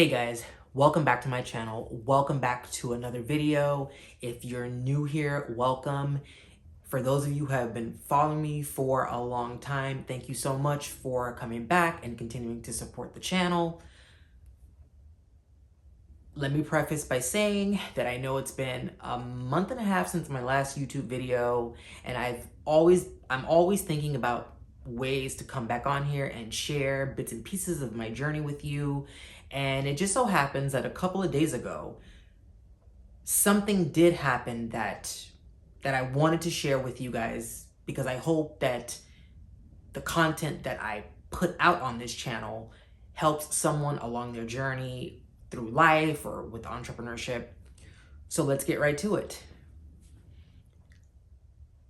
Hey guys, welcome back to my channel. Welcome back to another video. If you're new here, welcome. For those of you who have been following me for a long time, thank you so much for coming back and continuing to support the channel. Let me preface by saying that I know it's been a month and a half since my last YouTube video, and I'm always thinking about ways to come back on here and share bits and pieces of my journey with you. And it just so happens that a couple of days ago, something did happen that I wanted to share with you guys, because I hope that the content that I put out on this channel helps someone along their journey through life or with entrepreneurship. So let's get right to it.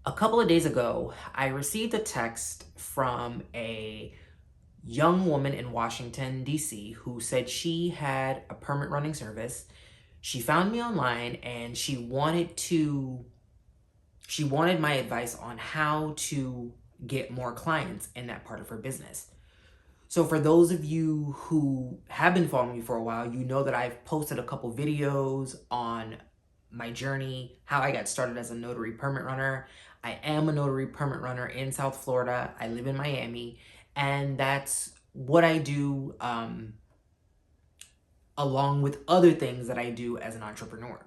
A couple of days ago, I received a text from a young woman in Washington, D.C. who said she had a permit running service. She found me online and she wanted my advice on how to get more clients in that part of her business. So for those of you who have been following me for a while, you know that I've posted a couple videos on my journey, how I got started as a notary permit runner. I am a notary permit runner in South Florida. I live in Miami, and that's what I do along with other things that I do as an entrepreneur.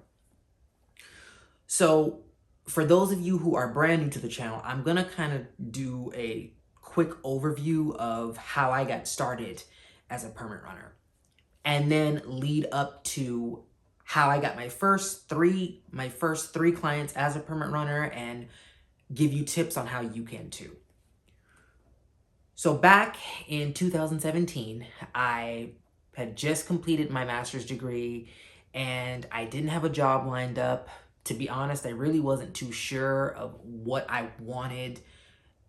So for those of you who are brand new to the channel, I'm gonna kind of do a quick overview of how I got started as a permit runner, and then lead up to how I got my first three clients as a permit runner, and give you tips on how you can too. So back in 2017, I had just completed my master's degree and I didn't have a job lined up. To be honest, I really wasn't too sure of what I wanted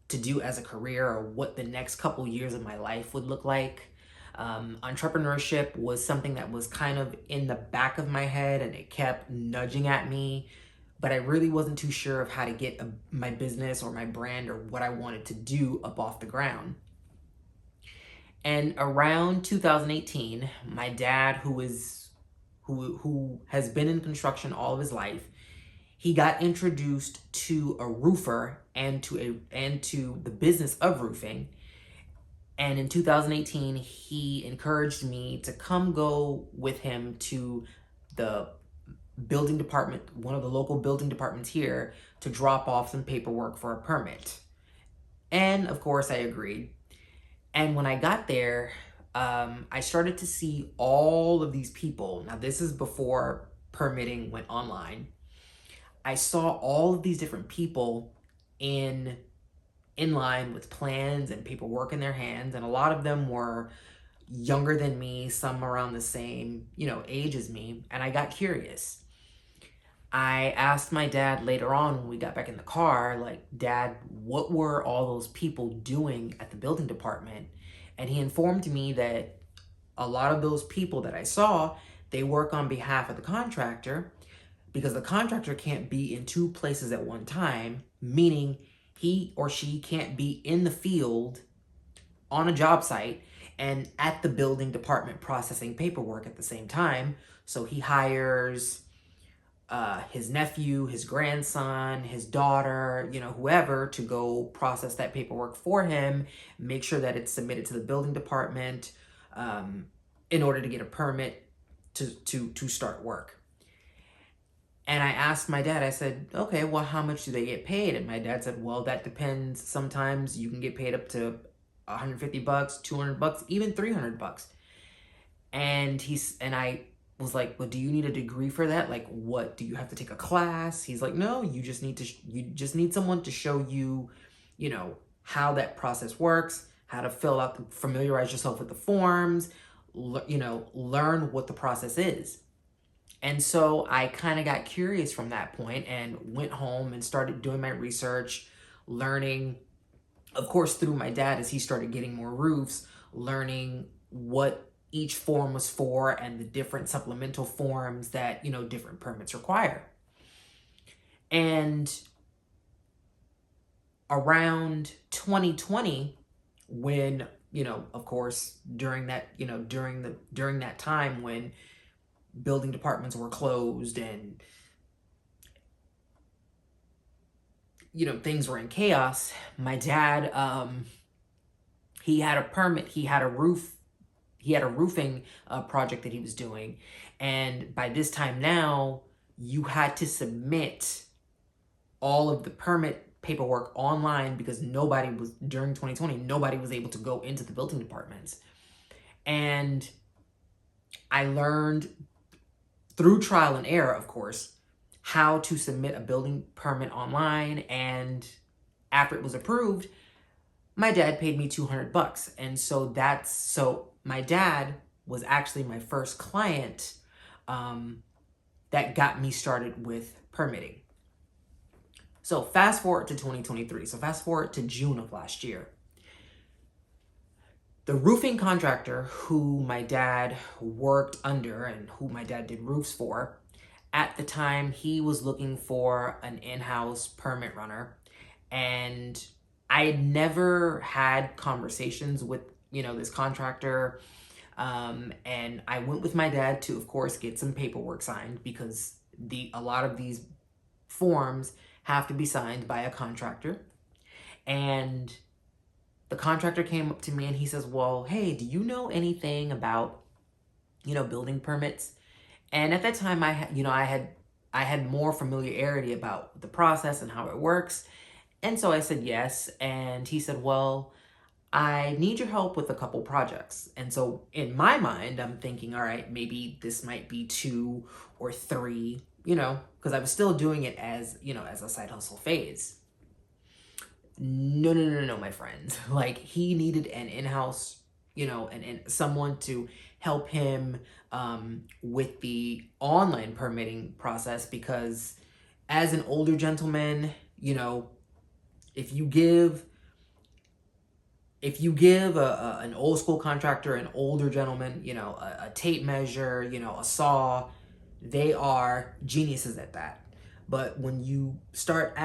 to do as a career or what the next couple years of my life would look like. Entrepreneurship was something that was kind of in the back of my head and it kept nudging at me, but I really wasn't too sure of how to get my business or my brand or what I wanted to do up off the ground. And around 2018, my dad, who has been in construction all of his life, he got introduced to a roofer and to the business of roofing. And in 2018, he encouraged me to come go with him to the building department, one of the local building departments here, to drop off some paperwork for a permit. And of course I agreed. And when I got there, I started to see all of these people. Now this is before permitting went online. I saw all of these different people in line with plans and paperwork in their hands, and a lot of them were younger than me, some around the same, age as me, and I got curious. I asked my dad later on when we got back in the car, like, Dad, what were all those people doing at the building department? And he informed me that a lot of those people that I saw, they work on behalf of the contractor, because the contractor can't be in two places at one time, meaning he or she can't be in the field on a job site and at the building department processing paperwork at the same time. So he hires his nephew, his grandson, his daughter, whoever, to go process that paperwork for him, make sure that it's submitted to the building department in order to get a permit to start work. And I asked my dad, I said, okay, well, how much do they get paid? And my dad said, well, that depends. Sometimes you can get paid up to $150, $200, even $300. And I was like, well, do you need a degree for that? Like, what, do you have to take a class? He's like, no, you just need someone to show you, how that process works, how to fill out, familiarize yourself with the forms, learn what the process is. And so I kind of got curious from that point and went home and started doing my research, learning, of course, through my dad as he started getting more roofs, learning what each form was for and the different supplemental forms that, different permits require. And around 2020, when of course, during that time when building departments were closed and, things were in chaos, my dad, he had a permit, he had a roofing project that he was doing. And by this time now, you had to submit all of the permit paperwork online because during 2020, nobody was able to go into the building departments. And I learned through trial and error, of course, how to submit a building permit online. And after it was approved, my dad paid me $200. And so my dad was actually my first client that got me started with permitting. So fast forward to 2023. So fast forward to June of last year. The roofing contractor who my dad worked under and who my dad did roofs for, at the time, he was looking for an in-house permit runner. And I had never had conversations with, this contractor. And I went with my dad to, of course, get some paperwork signed because a lot of these forms have to be signed by a contractor. And the contractor came up to me and he says, well, hey, do you know anything about, building permits? And at that time I had more familiarity about the process and how it works. And so I said yes. And he said, well, I need your help with a couple projects. And so in my mind, I'm thinking, all right, maybe this might be 2 or 3, because I was still doing it as, as a side hustle phase. No, my friends. Like, he needed an in-house, and someone to help him with the online permitting process, because as an older gentleman, if you give an old school contractor, an older gentleman, a tape measure, a saw, they are geniuses at that. But when you start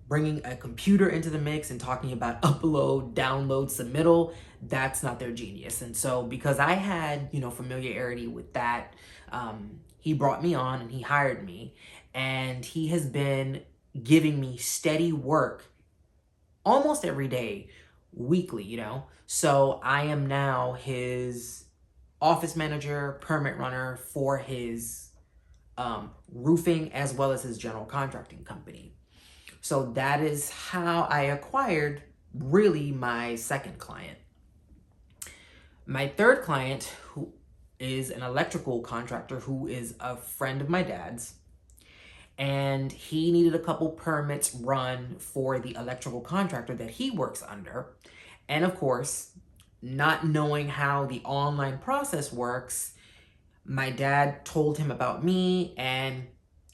bringing a computer into the mix and talking about upload, download, submittal, that's not their genius. And so because I had, familiarity with that, he brought me on and he hired me, and he has been giving me steady work almost every day, weekly, So I am now his office manager, permit runner for his roofing as well as his general contracting company. So that is how I acquired really my second client. My third client, who is an electrical contractor who is a friend of my dad's, and he needed a couple permits run for the electrical contractor that he works under. And of course, not knowing how the online process works, my dad told him about me, and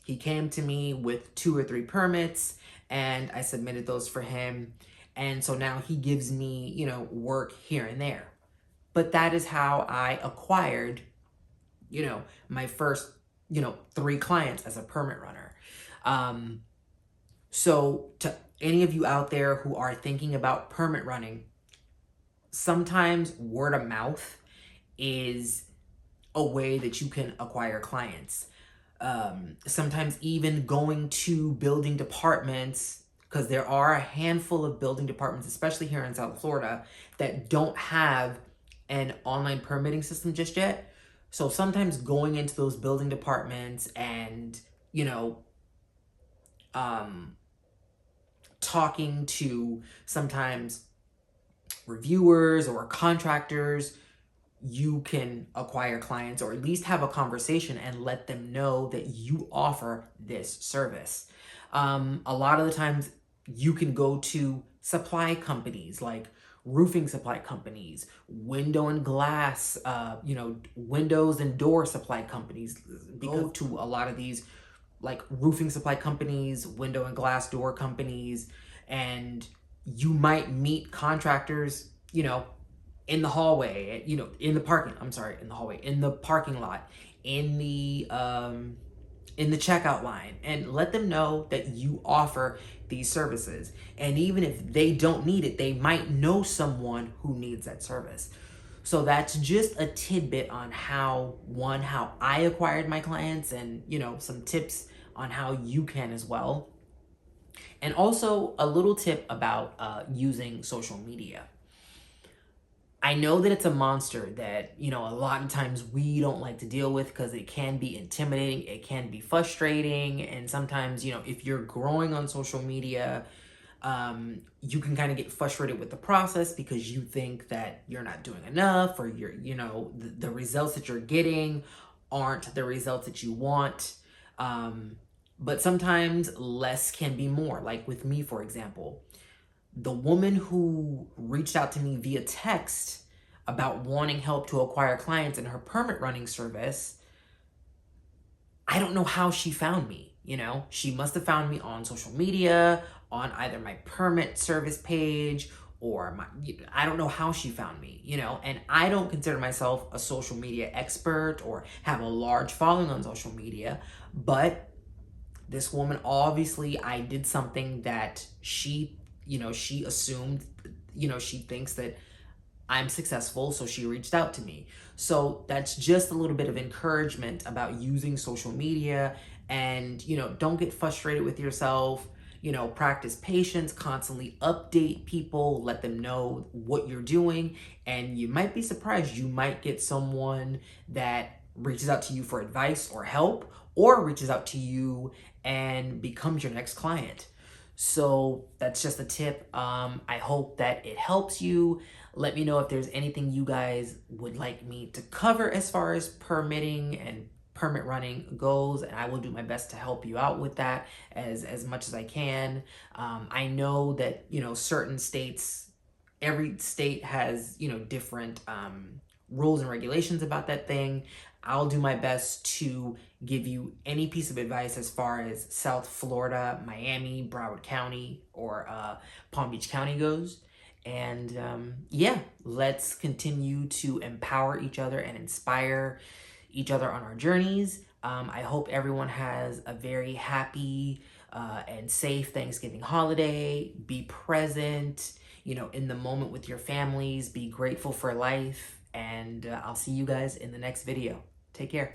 he came to me with 2 or 3 permits, and I submitted those for him. And so now he gives me, work here and there. But that is how I acquired, my first, 3 clients as a permit runner. So to any of you out there who are thinking about permit running, sometimes word of mouth is a way that you can acquire clients. Sometimes even going to building departments, because there are a handful of building departments, especially here in South Florida, that don't have an online permitting system just yet. So sometimes going into those building departments and, talking to sometimes reviewers or contractors, you can acquire clients, or at least have a conversation and let them know that you offer this service. A lot of the times you can go to supply companies like roofing supply companies, window and glass, windows and door supply companies. Go to a lot of these like roofing supply companies, window and glass door companies, and you might meet contractors, in the hallway, in the parking lot, in the in the checkout line, and let them know that you offer these services. And even if they don't need it, they might know someone who needs that service. So that's just a tidbit on how I acquired my clients, and some tips on how you can as well. And also a little tip about using social media. I know that it's a monster that, a lot of times we don't like to deal with because it can be intimidating, it can be frustrating, and sometimes, if you're growing on social media, you can kind of get frustrated with the process because you think that you're not doing enough, or the results that you're getting aren't the results that you want. But sometimes less can be more. Like with me, for example, the woman who reached out to me via text about wanting help to acquire clients in her permit running service, I don't know how she found me. She must have found me on social media, on either my permit service page, or I don't know how she found me, and I don't consider myself a social media expert or have a large following on social media, but this woman, obviously I did something that she assumed, she thinks that I'm successful, so she reached out to me. So that's just a little bit of encouragement about using social media. And, don't get frustrated with yourself. Practice patience, constantly update people, let them know what you're doing. And you might be surprised, you might get someone that reaches out to you for advice or help, or reaches out to you and becomes your next client. So that's just a tip. I hope that it helps you. Let me know if there's anything you guys would like me to cover as far as permitting and permit running goes, and I will do my best to help you out with that as much as I can. I know that, certain states, every state has, different rules and regulations about that thing. I'll do my best to give you any piece of advice as far as South Florida, Miami, Broward County, or Palm Beach County goes. And yeah, let's continue to empower each other and inspire each other on our journeys. I hope everyone has a very happy and safe Thanksgiving holiday. Be present, in the moment with your families. Be grateful for life. And I'll see you guys in the next video. Take care.